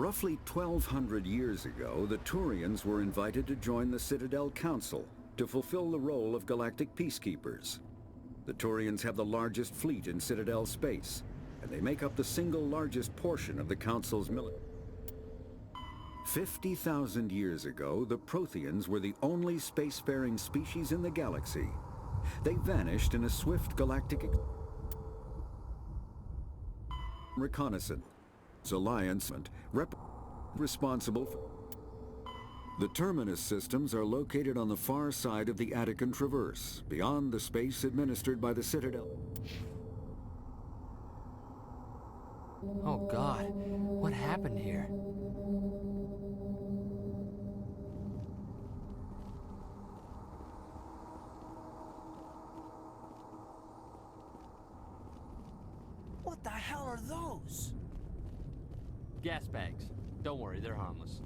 Roughly 1,200 years ago, the Turians were invited to join the Citadel Council to fulfill the role of galactic peacekeepers. The Turians have the largest fleet in Citadel space, and they make up the single largest portion of the Council's military. 50,000 years ago, the Protheans were the only spacefaring species in the galaxy. They vanished in a swift galactic reconnaissance alliance responsible for. The Terminus systems are located on the far side of the Attican Traverse, beyond the space administered by the Citadel. Oh God, what happened here? What the hell are those? Gas bags. Don't worry, they're harmless.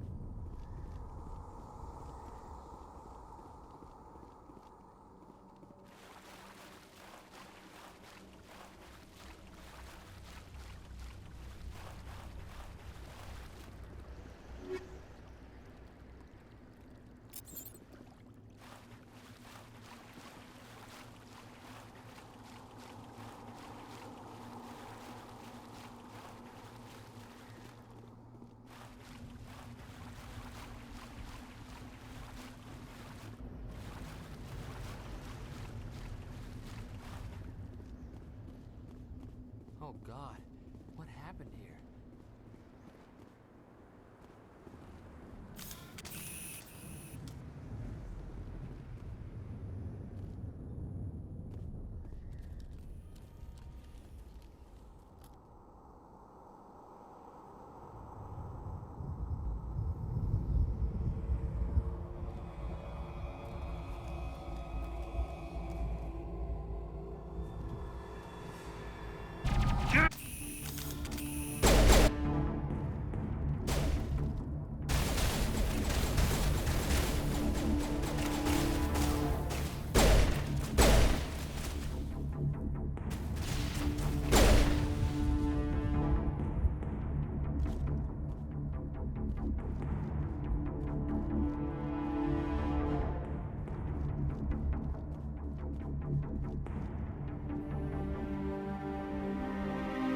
Oh God, what happened here?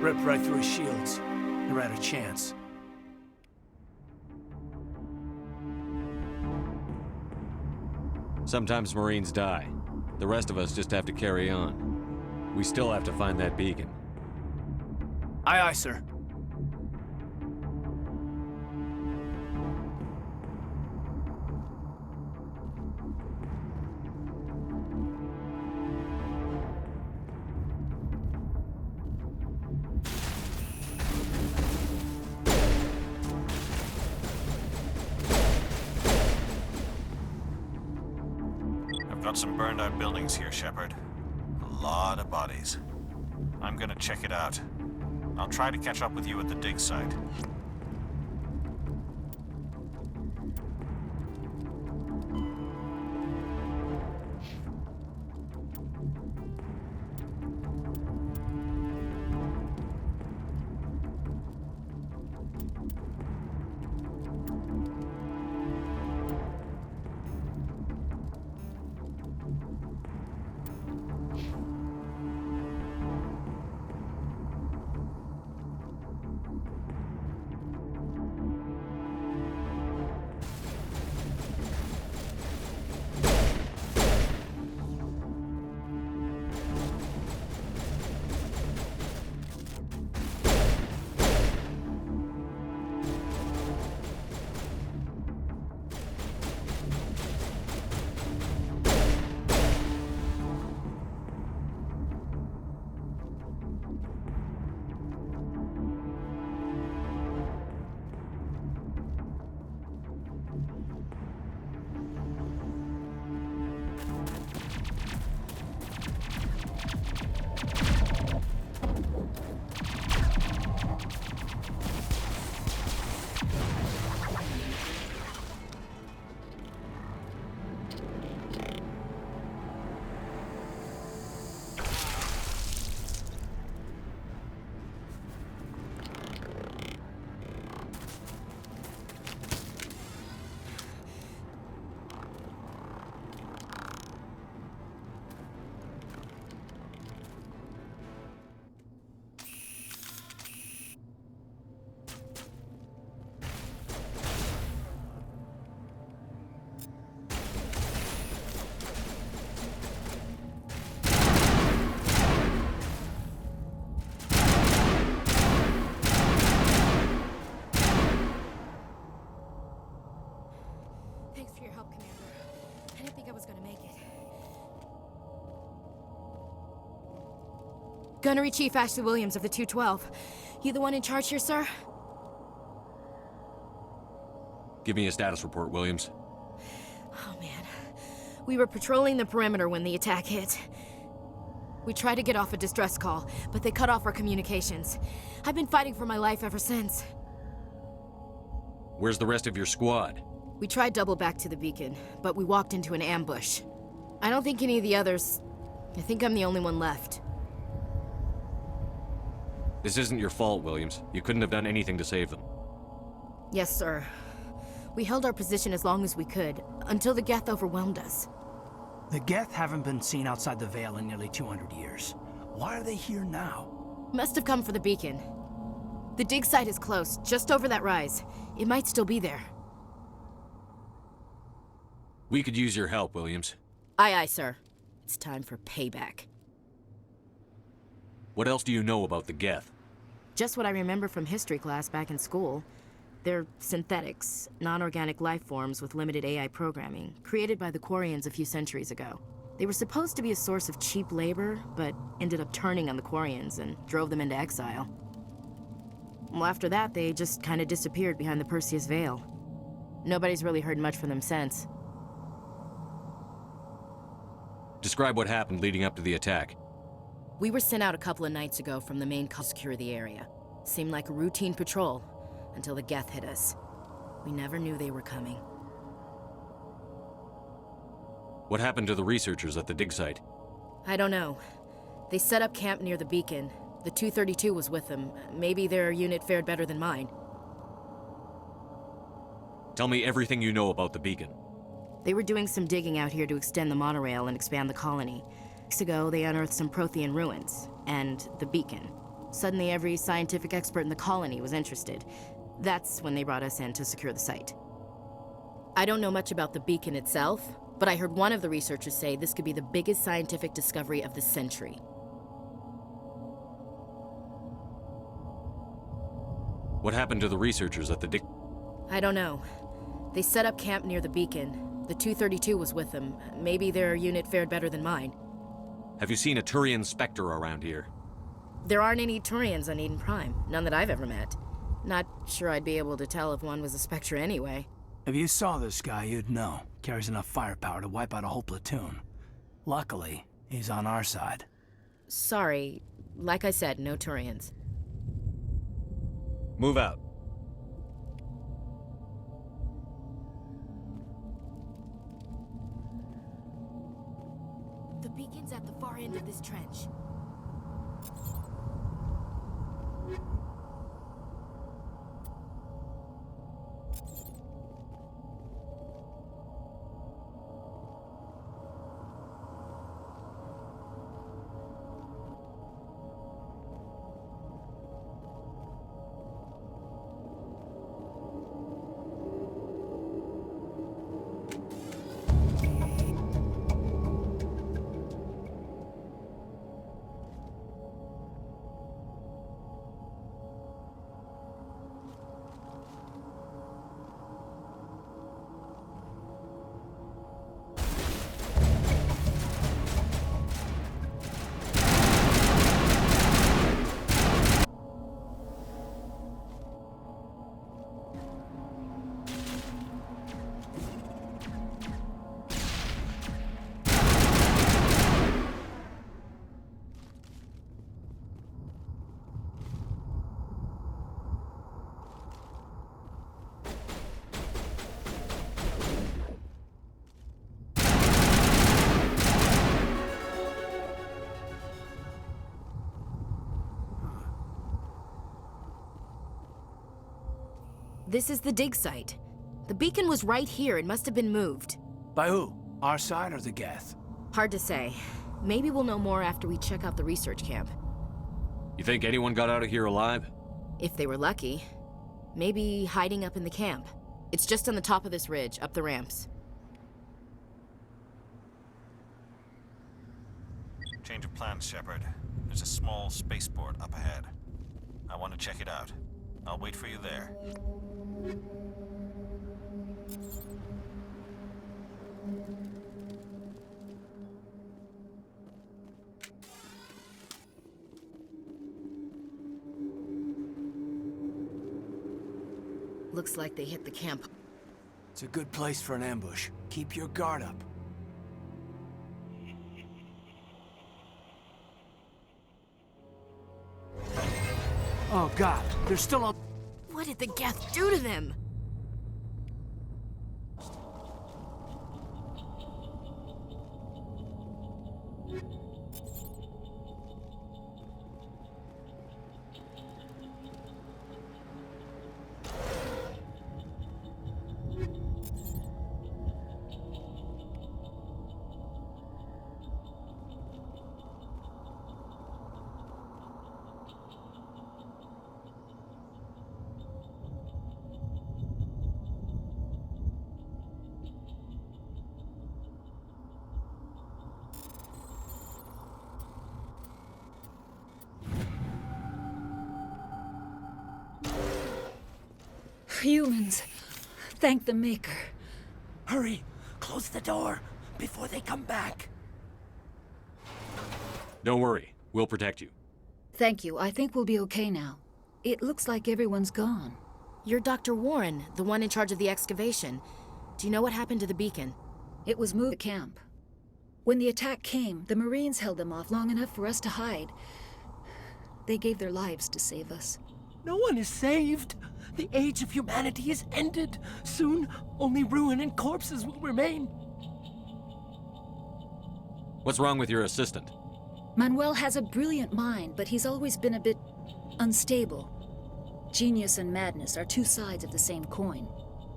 Ripped right through his shields. Never had a chance. Sometimes Marines die. The rest of us just have to carry on. We still have to find that beacon. Aye, aye, sir. Got some burned out buildings here, Shepard. A lot of bodies. I'm gonna check it out. I'll try to catch up with you at the dig site. I didn't think I was gonna make it. Gunnery Chief Ashley Williams of the 212. You the one in charge here, sir? Give me a status report, Williams. Oh, man. We were patrolling the perimeter when the attack hit. We tried to get off a distress call, but they cut off our communications. I've been fighting for my life ever since. Where's the rest of your squad? We tried double back to the beacon, but we walked into an ambush. I don't think any of the others... I think I'm the only one left. This isn't your fault, Williams. You couldn't have done anything to save them. Yes, sir. We held our position as long as we could, until the Geth overwhelmed us. The Geth haven't been seen outside the Veil in nearly 200 years. Why are they here now? Must have come for the beacon. The dig site is close, just over that rise. It might still be there. We could use your help, Williams. Aye, aye, sir. It's time for payback. What else do you know about the Geth? Just what I remember from history class back in school. They're synthetics, non-organic life forms with limited AI programming, created by the Quarians a few centuries ago. They were supposed to be a source of cheap labor, but ended up turning on the Quarians and drove them into exile. Well, after that, they just kind of disappeared behind the Perseus Veil. Nobody's really heard much from them since. Describe what happened leading up to the attack. We were sent out a couple of nights ago from the main to secure the area. Seemed like a routine patrol, until the Geth hit us. We never knew they were coming. What happened to the researchers at the dig site? I don't know. They set up camp near the beacon. The 232 was with them. Maybe their unit fared better than mine. Tell me everything you know about the beacon. They were doing some digging out here to extend the monorail and expand the colony. Weeks ago, they unearthed some Prothean ruins, and the beacon. Suddenly, every scientific expert in the colony was interested. That's when they brought us in to secure the site. I don't know much about the beacon itself, but I heard one of the researchers say this could be the biggest scientific discovery of the century. What happened to the researchers at the dig... I don't know. They set up camp near the beacon. The 232 was with them. Maybe their unit fared better than mine. Have you seen a Turian Spectre around here? There aren't any Turians on Eden Prime. None that I've ever met. Not sure I'd be able to tell if one was a Spectre anyway. If you saw this guy, you'd know. Carries enough firepower to wipe out a whole platoon. Luckily, he's on our side. Sorry. Like I said, no Turians. Move out. The beacon's at the far end of this trench. This is the dig site. The beacon was right here. It must have been moved. By who? Our side or the Geth? Hard to say. Maybe we'll know more after we check out the research camp. You think anyone got out of here alive? If they were lucky. Maybe hiding up in the camp. It's just on the top of this ridge, up the ramps. Change of plans, Shepard. There's a small spaceport up ahead. I want to check it out. I'll wait for you there. Looks like they hit the camp. It's a good place for an ambush. Keep your guard up. Oh god, there's still a... What did the Geth do to them? Humans. Thank the Maker. Hurry! Close the door before they come back. Don't worry. We'll protect you. Thank you. I think we'll be okay now. It looks like everyone's gone. You're Dr. Warren, the one in charge of the excavation. Do you know what happened to the beacon? It was moved to camp. When the attack came, the Marines held them off long enough for us to hide. They gave their lives to save us. No one is saved. The age of humanity is ended. Soon, only ruin and corpses will remain. What's wrong with your assistant? Manuel has a brilliant mind, but he's always been a bit unstable. Genius and madness are two sides of the same coin.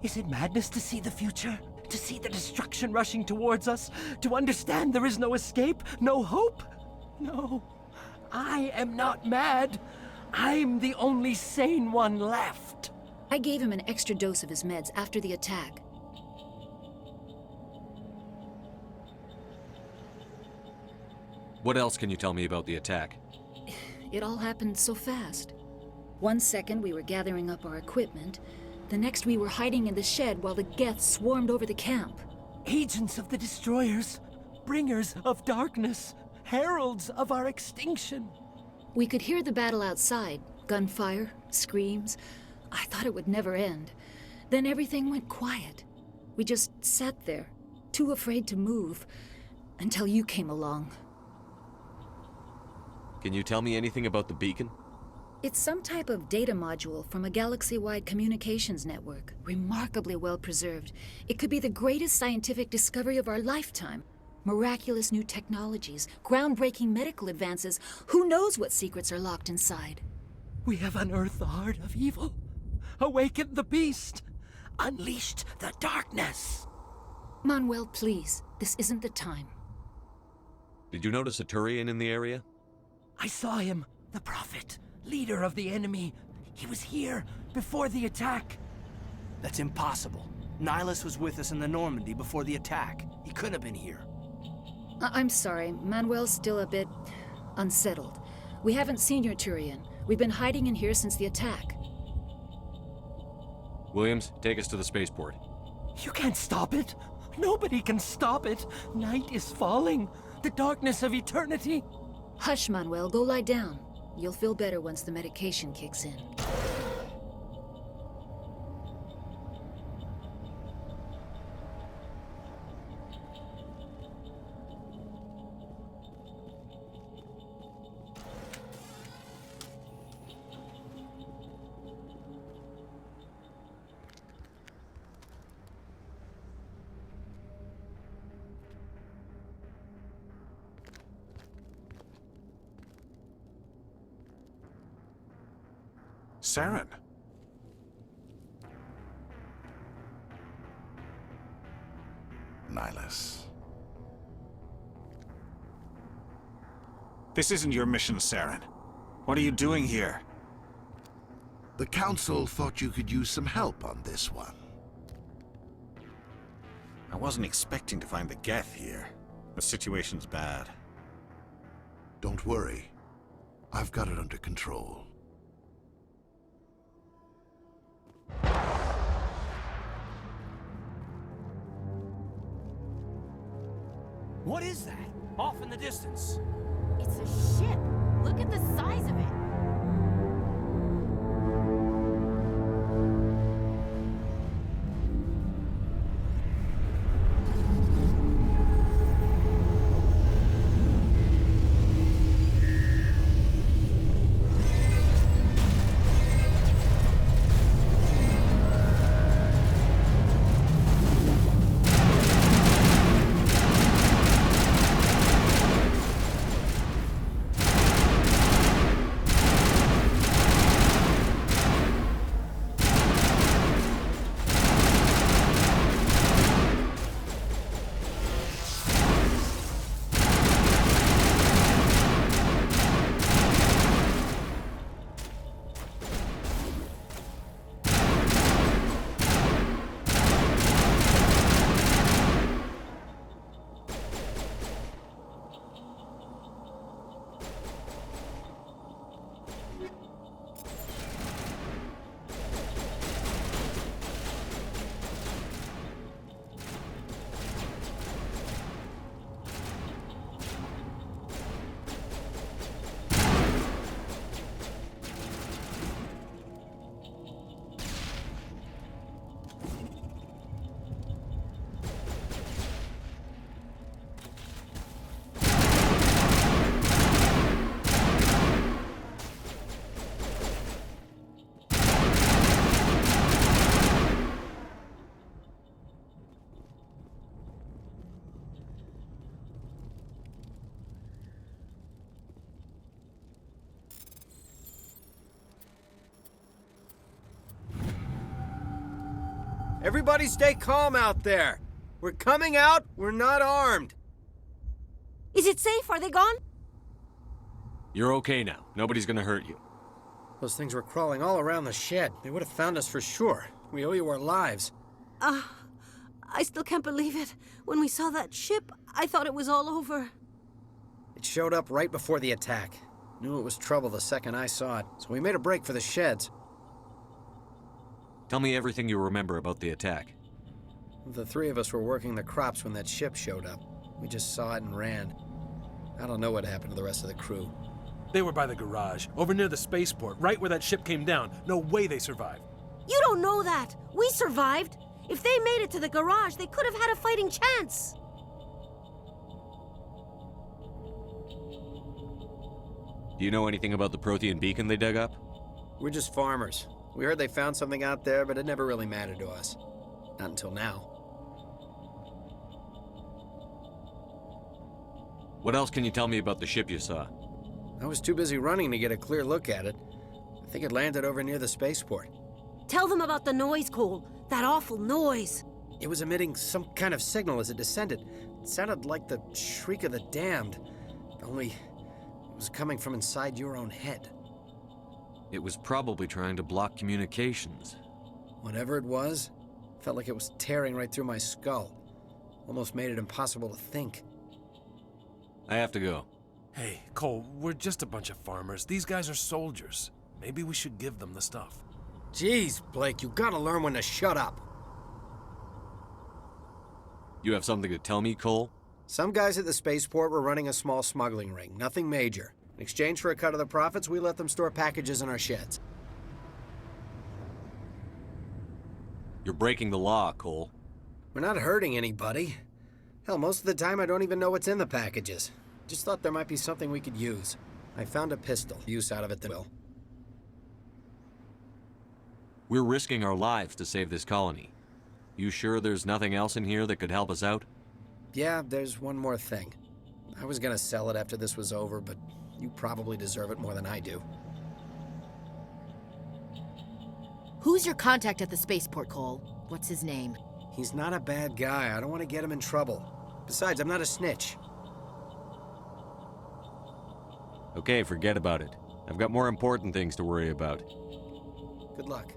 Is it madness to see the future? To see the destruction rushing towards us? To understand there is no escape? No hope? No. I am not mad. I'm the only sane one left. I gave him an extra dose of his meds after the attack. What else can you tell me about the attack? It all happened so fast. 1 second we were gathering up our equipment. The next we were hiding in the shed while the Geth swarmed over the camp. Agents of the Destroyers, bringers of darkness, heralds of our extinction. We could hear the battle outside. Gunfire, screams. I thought it would never end. Then everything went quiet. We just sat there, too afraid to move, until you came along. Can you tell me anything about the beacon? It's some type of data module from a galaxy-wide communications network. Remarkably well preserved. It could be the greatest scientific discovery of our lifetime. Miraculous new technologies, groundbreaking medical advances. Who knows what secrets are locked inside? We have unearthed the heart of evil, awakened the beast, unleashed the darkness. Manuel, please. This isn't the time. Did you notice a Turian in the area? I saw him, the Prophet, leader of the enemy. He was here before the attack. That's impossible. Nihilus was with us in the Normandy before the attack. He couldn't have been here. I'm sorry. Manuel's still a bit unsettled. We haven't seen your Turian. We've been hiding in here since the attack. Williams, take us to the spaceport. You can't stop it. Nobody can stop it. Night is falling. The darkness of eternity. Hush, Manuel. Go lie down. You'll feel better once the medication kicks in. Saren. Nihilus. This isn't your mission, Saren. What are you doing here? The Council thought you could use some help on this one. I wasn't expecting to find the Geth here. The situation's bad. Don't worry. I've got it under control. What is that? Off in the distance. It's a ship. Look at the size of it. Everybody stay calm out there. We're coming out, we're not armed. Is it safe? Are they gone? You're okay now. Nobody's gonna hurt you. Those things were crawling all around the shed. They would have found us for sure. We owe you our lives. I still can't believe it. When we saw that ship, I thought it was all over. It showed up right before the attack. Knew it was trouble the second I saw it, so we made a break for the sheds. Tell me everything you remember about the attack. The three of us were working the crops when that ship showed up. We just saw it and ran. I don't know what happened to the rest of the crew. They were by the garage, over near the spaceport, right where that ship came down. No way they survived. You don't know that. We survived. If they made it to the garage, they could have had a fighting chance. Do you know anything about the Prothean beacon they dug up? We're just farmers. We heard they found something out there, but it never really mattered to us. Not until now. What else can you tell me about the ship you saw? I was too busy running to get a clear look at it. I think it landed over near the spaceport. Tell them about the noise, Cole. That awful noise. It was emitting some kind of signal as it descended. It sounded like the shriek of the damned. Only it was coming from inside your own head. It was probably trying to block communications. Whatever it was, felt like it was tearing right through my skull. Almost made it impossible to think. I have to go. Hey, Cole, we're just a bunch of farmers. These guys are soldiers. Maybe we should give them the stuff. Jeez, Blake, you gotta learn when to shut up. You have something to tell me, Cole? Some guys at the spaceport were running a small smuggling ring, nothing major. In exchange for a cut of the profits, we let them store packages in our sheds. You're breaking the law, Cole. We're not hurting anybody. Hell, most of the time I don't even know what's in the packages. Just thought there might be something we could use. I found a pistol. Use out of it, will. We're risking our lives to save this colony. You sure there's nothing else in here that could help us out? Yeah, there's one more thing. I was gonna sell it after this was over, but you probably deserve it more than I do. Who's your contact at the spaceport, Cole? What's his name? He's not a bad guy. I don't want to get him in trouble. Besides, I'm not a snitch. Okay, forget about it. I've got more important things to worry about. Good luck.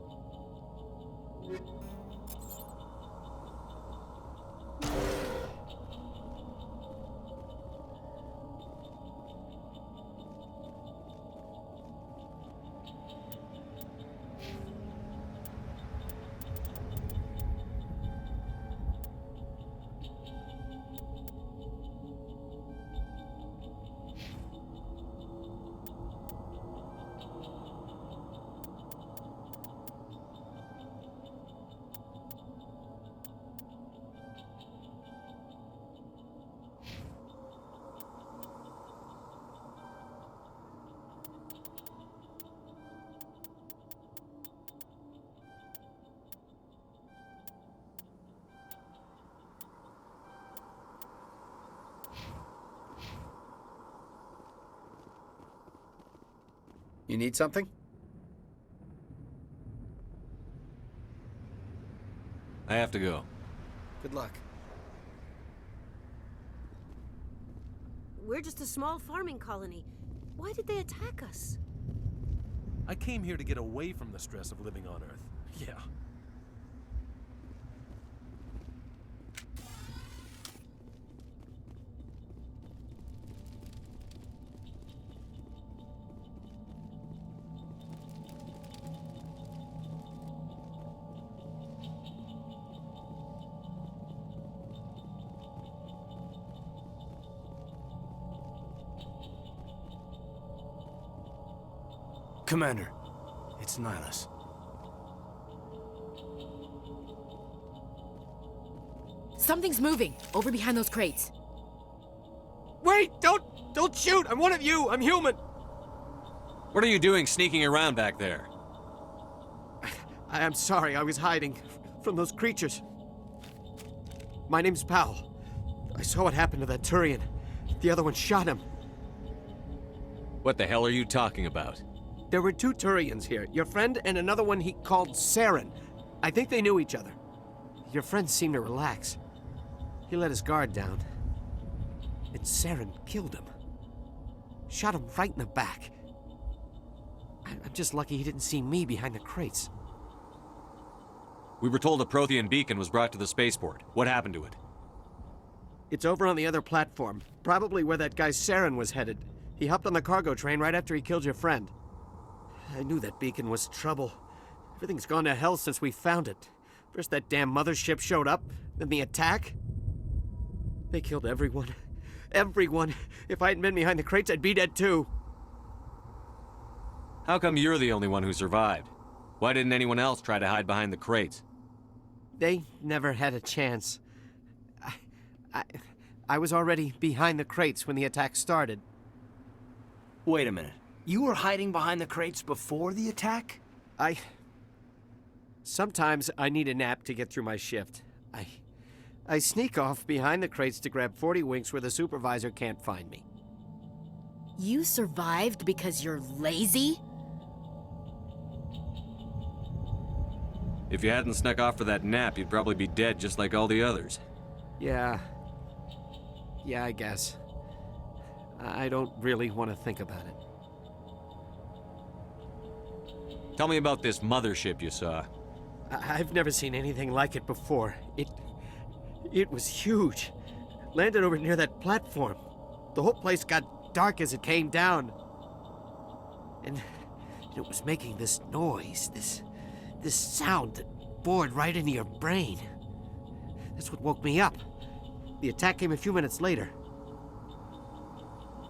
You need something? I have to go. Good luck. We're just a small farming colony. Why did they attack us? I came here to get away from the stress of living on Earth. Yeah. Commander, it's Nihilus. Something's moving, over behind those crates. Wait! Don't shoot! I'm one of you! I'm human! What are you doing sneaking around back there? I'm sorry, I was hiding from those creatures. My name's Powell. I saw what happened to that Turian. The other one shot him. What the hell are you talking about? There were two Turians here, your friend and another one he called Saren. I think they knew each other. your friend seemed to relax. He let his guard down. And Saren killed him. Shot him right in the back. I'm just lucky he didn't see me behind the crates. We were told a Prothean beacon was brought to the spaceport. What happened to it? It's over on the other platform. Probably where that guy Saren was headed. He hopped on the cargo train right after he killed your friend. I knew that beacon was trouble. Everything's gone to hell since we found it. First that damn mothership showed up, then the attack. They killed everyone. Everyone. If I hadn't been behind the crates, I'd be dead too. How come you're the only one who survived? Why didn't anyone else try to hide behind the crates? They never had a chance. I was already behind the crates when the attack started. Wait a minute. You were hiding behind the crates before the attack? Sometimes I need a nap to get through my shift. I sneak off behind the crates to grab 40 winks where the supervisor can't find me. You survived because you're lazy? If you hadn't snuck off for that nap, you'd probably be dead just like all the others. Yeah, I guess. I don't really want to think about it. Tell me about this mothership you saw. I've never seen anything like it before. It was huge. Landed over near that platform. The whole place got dark as it came down. And it was making this noise, this sound that bored right into your brain. That's what woke me up. The attack came a few minutes later.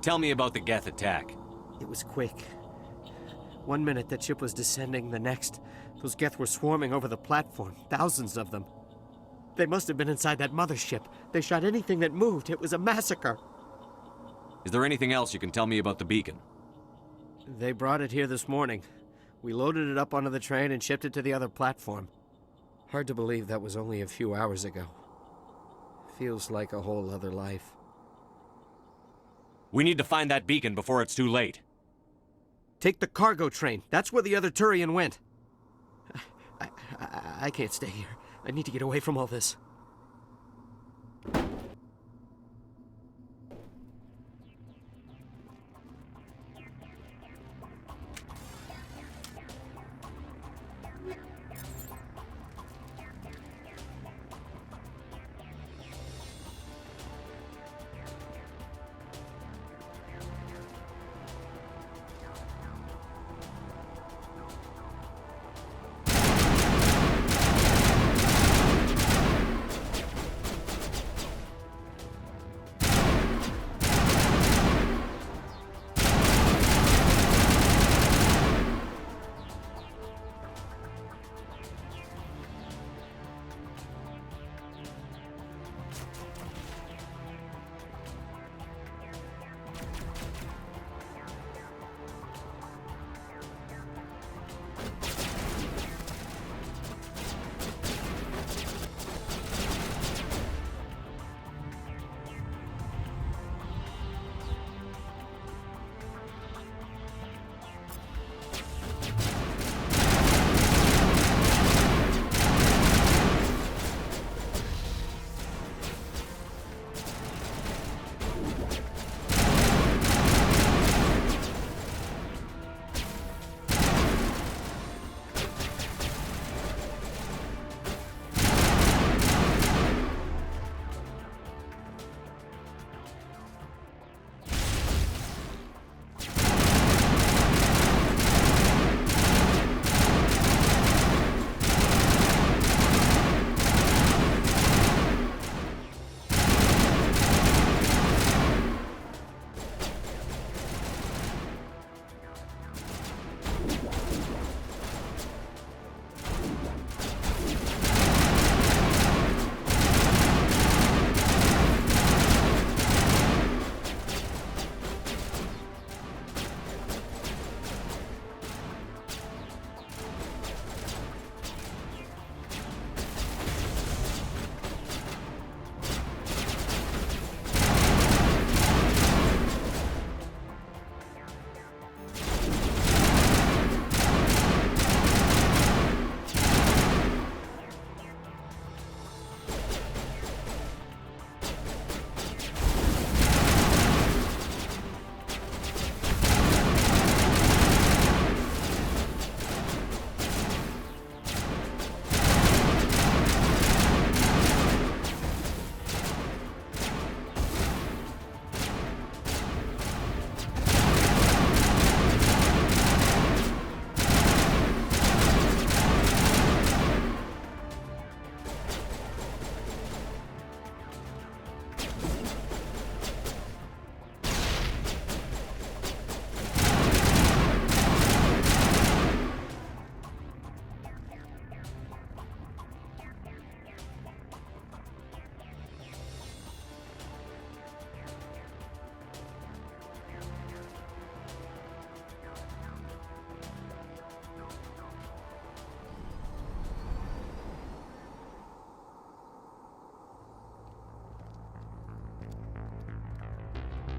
Tell me about the Geth attack. It was quick. 1 minute that ship was descending, the next, those Geth were swarming over the platform, thousands of them. They must have been inside that mothership. They shot anything that moved. It was a massacre. Is there anything else you can tell me about the beacon? They brought it here this morning. We loaded it up onto the train and shipped it to the other platform. Hard to believe that was only a few hours ago. Feels like a whole other life. We need to find that beacon before it's too late. Take the cargo train. That's where the other Turian went. I can't stay here. I need to get away from all this.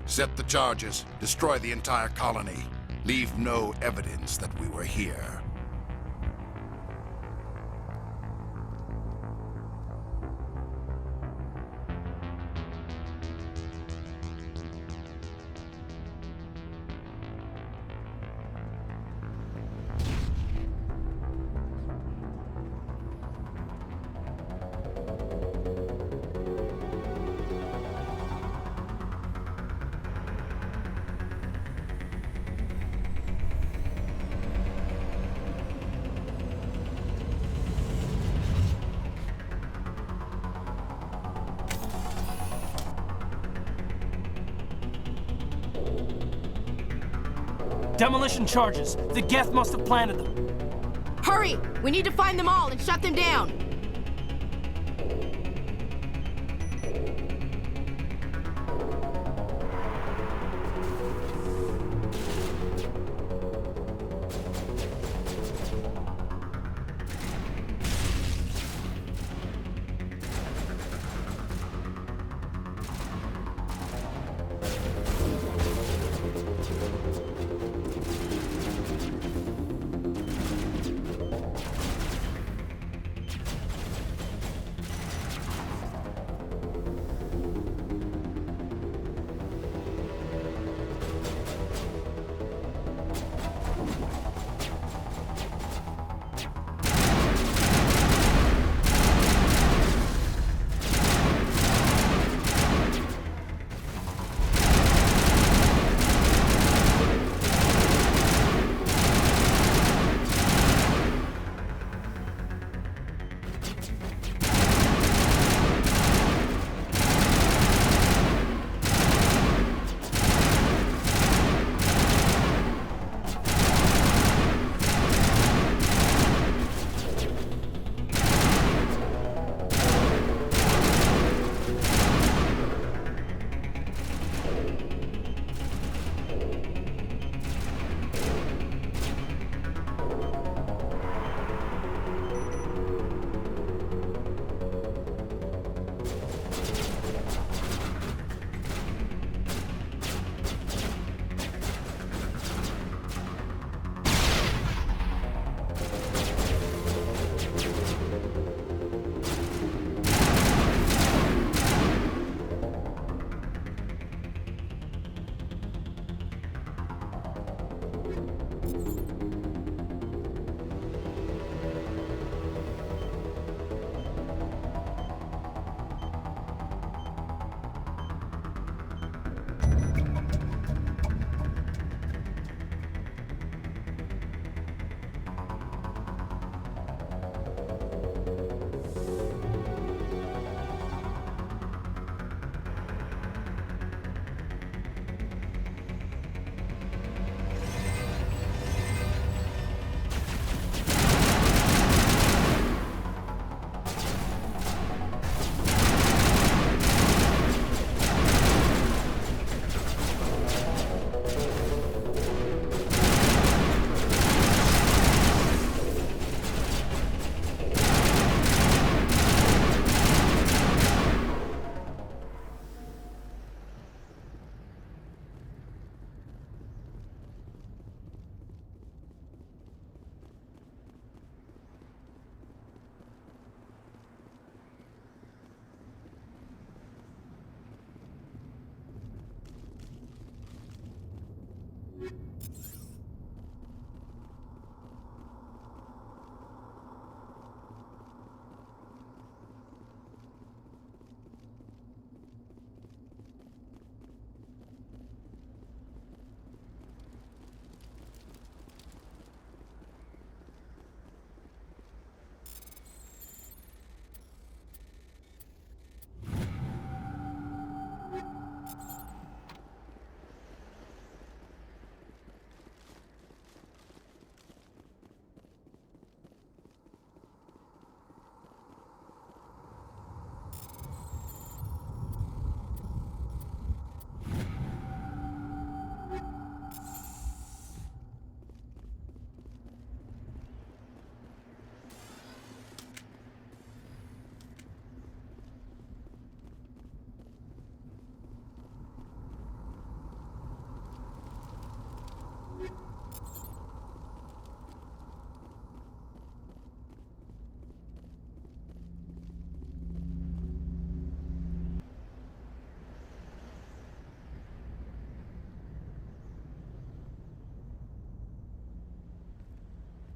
Set the charges. Destroy the entire colony. Leave no evidence that we were here. Demolition charges. The Geth must have planted them. Hurry! We need to find them all and shut them down!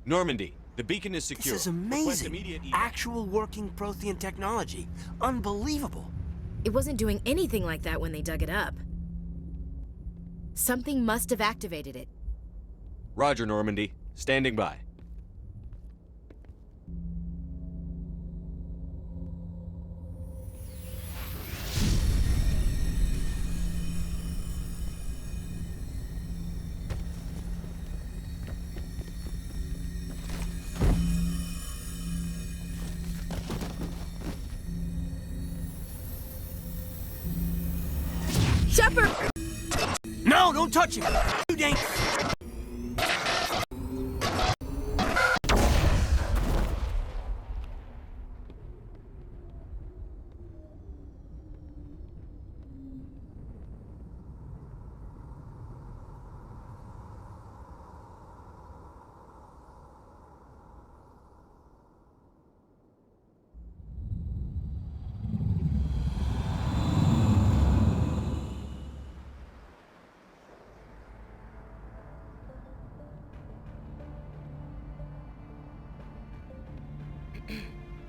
Normandy, the beacon is secure. This is Request amazing. immediate evac. Actual working Prothean technology. Unbelievable. It wasn't doing anything like that when they dug it up. Something must have activated it. Roger, Normandy. Standing by. Shepard! No, don't touch it! Too dangerous!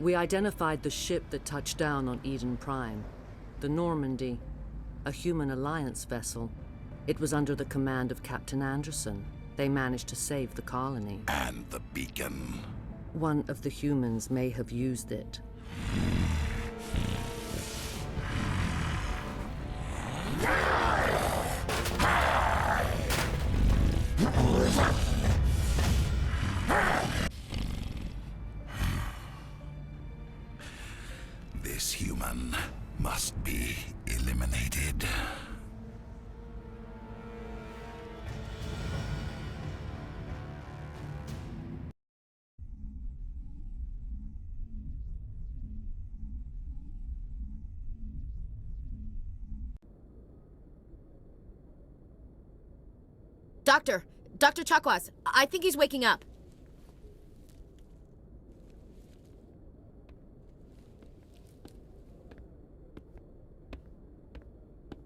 We identified the ship that touched down on Eden Prime. The Normandy, a human alliance vessel. It was under the command of Captain Anderson. They managed to save the colony. And the beacon. One of the humans may have used it. This human must be eliminated. Dr. Chakwas, I think he's waking up.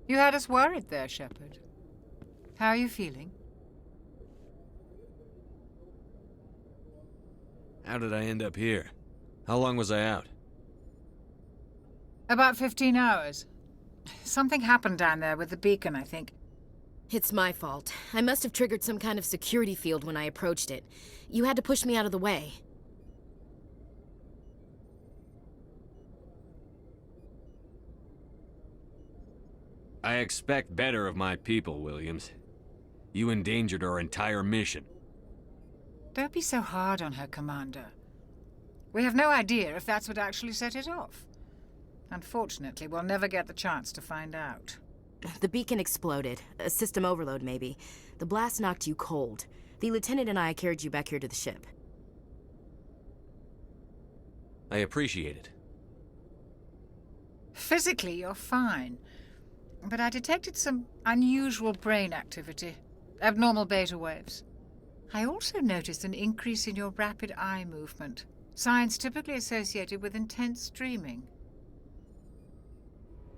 You had us worried there, Shepard. How are you feeling? How did I end up here? How long was I out? About 15 hours. Something happened down there with the beacon, I think. It's my fault. I must have triggered some kind of security field when I approached it. You had to push me out of the way. I expect better of my people, Williams. You endangered our entire mission. Don't be so hard on her, Commander. We have no idea if that's what actually set it off. Unfortunately, we'll never get the chance to find out. The beacon exploded. A system overload, maybe. The blast knocked you cold. The lieutenant and I carried you back here to the ship. I appreciate it. Physically, you're fine. But I detected some unusual brain activity. Abnormal beta waves. I also noticed an increase in your rapid eye movement. Signs typically associated with intense dreaming.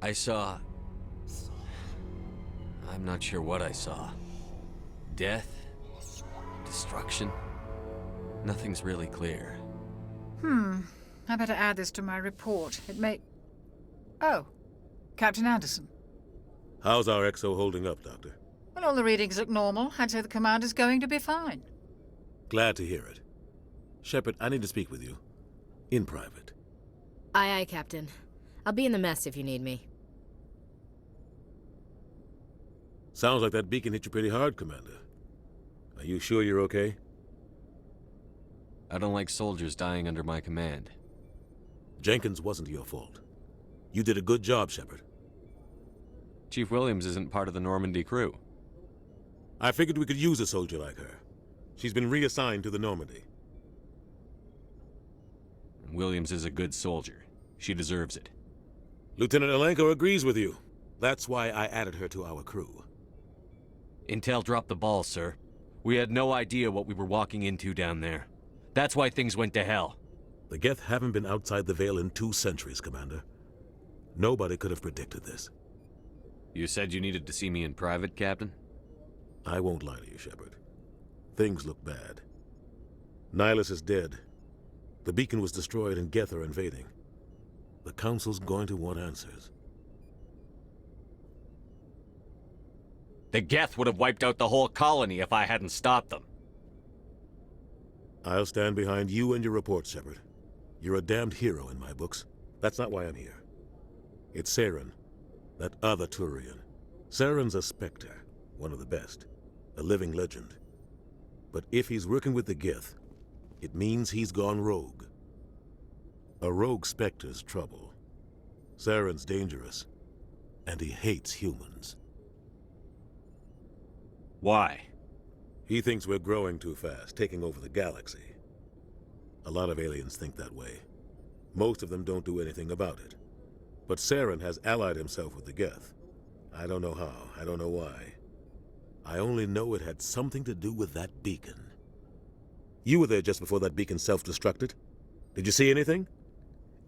I saw... I'm not sure what I saw. Death? Destruction? Nothing's really clear. I better add this to my report. It may... Oh, Captain Anderson. How's our XO holding up, Doctor? Well, all the readings look normal. I'd say the commander's going to be fine. Glad to hear it. Shepard, I need to speak with you. In private. Aye, Captain. I'll be in the mess if you need me. Sounds like that beacon hit you pretty hard, Commander. Are you sure you're okay? I don't like soldiers dying under my command. Jenkins wasn't your fault. You did a good job, Shepard. Chief Williams isn't part of the Normandy crew. I figured we could use a soldier like her. She's been reassigned to the Normandy. Williams is a good soldier. She deserves it. Lieutenant Alenko agrees with you. That's why I added her to our crew. Intel dropped the ball, sir. We had no idea what we were walking into down there. That's why things went to hell. The Geth haven't been outside the Veil in 2 centuries, Commander. Nobody could have predicted this. You said you needed to see me in private, Captain? I won't lie to you, Shepard. Things look bad. Nihilus is dead. The beacon was destroyed and Geth are invading. The Council's going to want answers. The Geth would have wiped out the whole colony if I hadn't stopped them. I'll stand behind you and your report, Shepard. You're a damned hero in my books. That's not why I'm here. It's Saren, that other Turian. Saren's a Spectre, one of the best, a living legend. But if he's working with the Geth, it means he's gone rogue. A rogue Spectre's trouble. Saren's dangerous, and he hates humans. Why? He thinks we're growing too fast, taking over the galaxy. A lot of aliens think that way. Most of them don't do anything about it. But Saren has allied himself with the Geth. I don't know how, I don't know why. I only know it had something to do with that beacon. You were there just before that beacon self-destructed. Did you see anything?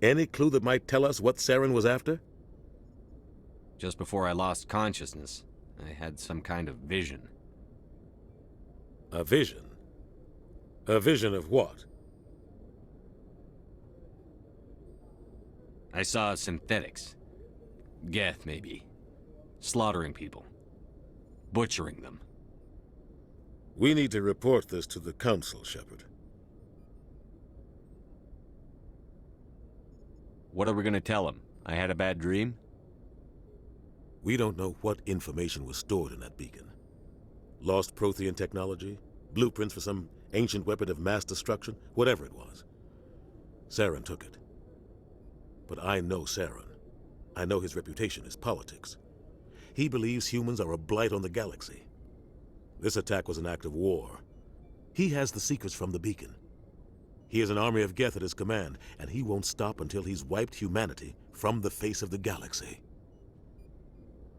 Any clue that might tell us what Saren was after? Just before I lost consciousness, I had some kind of vision. A vision? A vision of what? I saw synthetics. Geth, maybe. Slaughtering people. Butchering them. We need to report this to the Council, Shepard. What are we gonna tell them? I had a bad dream? We don't know what information was stored in that beacon. Lost Prothean technology? Blueprints for some ancient weapon of mass destruction? Whatever it was. Saren took it. But I know Saren. I know his reputation is politics. He believes humans are a blight on the galaxy. This attack was an act of war. He has the secrets from the beacon. He has an army of Geth at his command, and he won't stop until he's wiped humanity from the face of the galaxy.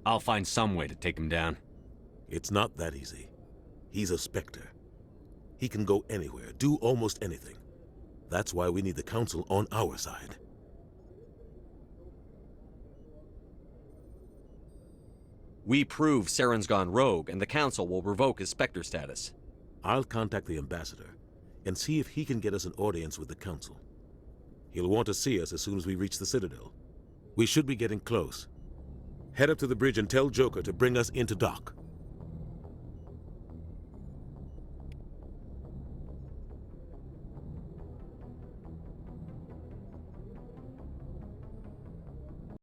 I'll find some way to take him down. It's not that easy. He's a Spectre. He can go anywhere, do almost anything. That's why we need the Council on our side. We prove Saren's gone rogue, and the Council will revoke his Spectre status. I'll contact the Ambassador and see if he can get us an audience with the Council. He'll want to see us as soon as we reach the Citadel. We should be getting close. Head up to the bridge and tell Joker to bring us into dock.